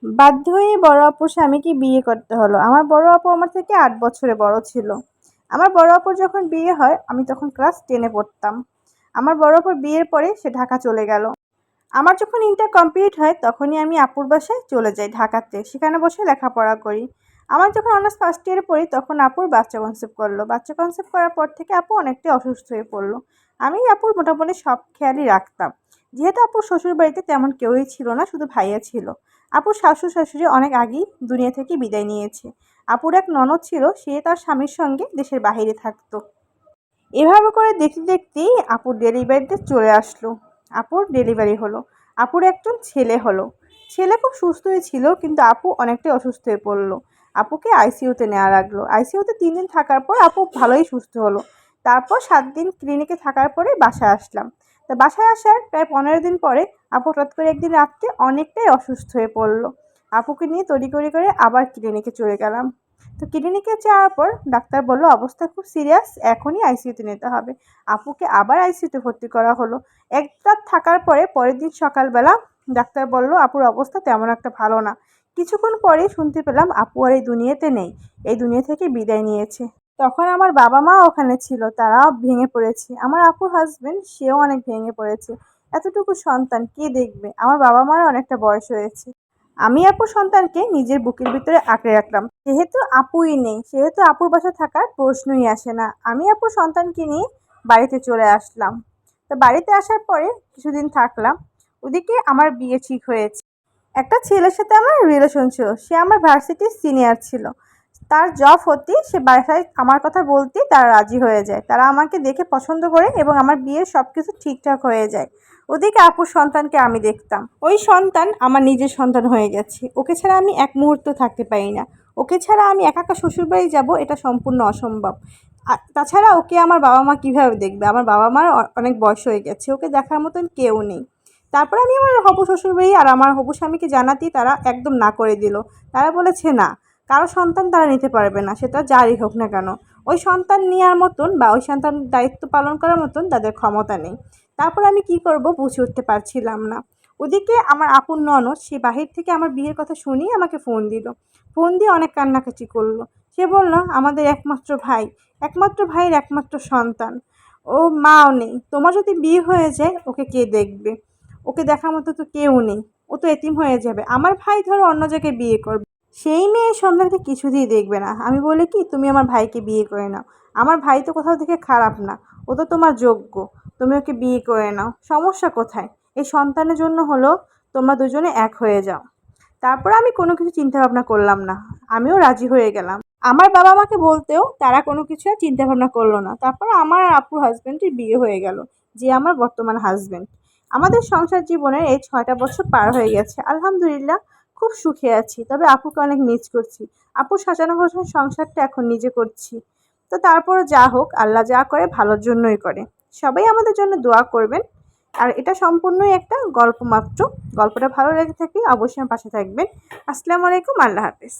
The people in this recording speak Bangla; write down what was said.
বাধ্য হয়ে বড় আপুর স্বামীকে বিয়ে করতে হলো। আমার বড় আপু আমার থেকে ৮ বছরে বড় ছিল। আমার বড় আপুর যখন বিয়ে হয় আমি তখন ক্লাস 10 এ পড়তাম। আমার বড় আপুর বিয়ের পরে সে ঢাকা চলে গেল। আমার যখন ইন্টার কমপ্লিট হয় তখনই আমি আপুর বাসায় চলে যাই ঢাকাতে। সেখানে বসে লেখাপড়া করি। আমার যখন অনার্স ফার্স্ট ইয়ারে পড়ি তখন আপুর বাচ্চা কনসেপ্ট করলো। বাচ্চা কনসেপ্ট করার পর থেকে আপু অনেকটাই অসুস্থ হয়ে পড়ল। আমি আপুর মোটামুটি সব খেয়ালই রাখতাম। যেহেতু আপুর শ্বশুরবাড়িতে তেমন কেউই ছিল না, শুধু ভাইয়া ছিল। আপুর শাশুড়ি অনেক আগেই দুনিয়া থেকে বিদায় নিয়েছে। আপুর এক ননদ ছিল, সে তার স্বামীর সঙ্গে দেশের বাহিরে থাকতো। এভাবে করে দেখতে দেখতেই আপুর ডেলিভারিতে চলে আসলো। আপুর ডেলিভারি হলো। আপুর একজন ছেলে হলো। ছেলে খুব সুস্থই ছিল, কিন্তু আপু অনেকটাই অসুস্থ হয়ে পড়লো। আপুকে আইসিইউতে নেওয়া লাগলো। আইসিইউতে 3 দিন থাকার পর আপু ভালোই সুস্থ হলো। তারপর 7 দিন ক্লিনিকে থাকার পরে বাসায় আসলাম। তা বাসায় আসার প্রায় 15 দিন পরে আপু হঠাৎ করে একদিন রাত্রে অনেকটাই অসুস্থ হয়ে পড়লো। আপুকে নিয়ে তড়িঘড়ি করে আবার ক্লিনিকে চলে গেলাম। তো ক্লিনিকে যাওয়ার পর ডাক্তার বলল অবস্থা খুব সিরিয়াস, এখনই আইসিইউতে নিতে হবে। আপুকে আবার আইসিইউতে ভর্তি করা হলো। এক রাত থাকার পরে পরের দিন সকালবেলা ডাক্তার বলল আপুর অবস্থা তেমন একটা ভালো না। কিছুক্ষণ পরেই শুনতে পেলাম আপু আর এই দুনিয়াতে নেই, এই দুনিয়া থেকে বিদায় নিয়েছে। তখন আমার বাবা মা ওখানে ছিল, তারাও ভেঙে পড়েছে। আমার আপুর হাজবেন্ড সেও অনেক ভেঙে পড়েছে। এতটুকু সন্তান কে দেখবে? আমার বাবা মার অনেকটা বয়স হয়েছে। আমি আপুর সন্তানকে নিজের বুকের ভিতরে আঁকড়ে রাখলাম। যেহেতু আপুই নেই, সেহেতু আপুর বাসায় থাকার প্রশ্নই আসে না। আমি আপুর সন্তানকে নিয়ে বাড়িতে চলে আসলাম। তো বাড়িতে আসার পরে কিছুদিন থাকলাম। ওদিকে আমার বিয়ে ঠিক হয়েছে। একটা ছেলের সাথে আমার রিলেশন ছিল। সে আমার ভার্সিটির সিনিয়র ছিল। তার জব হতেই সে বাসায় আমার কথা বলতেই তারা রাজি হয়ে যায়। তারা আমাকে দেখে পছন্দ করে এবং আমার বিয়ের সবকিছু ঠিকঠাক হয়ে যায়। ওদিকে আপুর সন্তানকে আমি দেখতাম। ওই সন্তান আমার নিজের সন্তান হয়ে গেছে। ওকে ছাড়া আমি এক মুহূর্ত থাকতে পারি না। ওকে ছাড়া আমি একা একা শ্বশুরবাড়ি যাব, এটা সম্পূর্ণ অসম্ভব। তাছাড়া ওকে আমার বাবা মা কীভাবে দেখবে? আমার বাবা মার অনেক বয়স হয়ে গেছে। ওকে দেখার মতন কেউ নেই। তারপর আমি আমার হবু শ্বশুরবাড়ি আর আমার হবু স্বামীকে জানাতেই তারা একদম না করে দিল। তারা বলেছে না, কারো সন্তান তারা নিতে পারবে না, সেটা যারই হোক না কেন। ওই সন্তান নেওয়ার মতন বা ওই সন্তান দায়িত্ব পালন করার মতন তাদের ক্ষমতা নেই। তারপর আমি কি করব বুঝে উঠতে পারছিলাম না। ওদিকে আমার আপন ননদ সে বাহির থেকে আমার বিয়ের কথা শুনেই আমাকে ফোন দিল। ফোন দিয়ে অনেক কান্নাকাটি করলো। সে বলল আমাদের একমাত্র ভাই, একমাত্র ভাইয়ের একমাত্র সন্তান, ও মাও নেই, তোমার যদি বিয়ে হয়ে যায় ওকে কে দেখবে? ওকে দেখার মতো তো কেউ নেই, ও তো এতিম হয়ে যাবে। আমার ভাই ধরো অন্য জায়গায় বিয়ে করবে, সেই মেয়ে সন্তানকে কিছুতেই দেখবে না। আমি বলি কি তুমি আমার ভাইকে বিয়ে করে নাও। আমার ভাই তো কোথাও থেকে খারাপ না, ও তো তোমার যোগ্য, তুমি ওকে বিয়ে করে নাও, সমস্যা কোথায়? এই সন্তানের জন্য হলো তোমরা দুজনে এক হয়ে যাও। তারপর আমি কোনো কিছু চিন্তা ভাবনা করলাম না, আমিও রাজি হয়ে গেলাম। আমার বাবা মাকে বলতেও তারা কোনো কিছু আর চিন্তা ভাবনা করলো না। তারপর আমার আর আপুর হাজব্যান্ডের বিয়ে হয়ে গেল, যে আমার বর্তমান হাজব্যান্ড। আমাদের সংসার জীবনের এই 6টা বছর পার হয়ে গেছে, আলহামদুলিল্লাহ খুব সুখে আছি। তবে আপুকে অনেক মিস করছি। আপুর সাজানো গোছানো সংসারটা এখন নিজে করছি। তো তারপরে যা হোক, আল্লাহ যা করে ভালোর জন্যই করে। সবাই আমাদের জন্য দোয়া করবেন। আর এটা সম্পূর্ণই একটা গল্প মাত্র। গল্পটা ভালো লেগে থাকলে অবশ্যই আমার পাশে থাকবেন। আসসালামু আলাইকুম, আল্লাহ হাফেজ।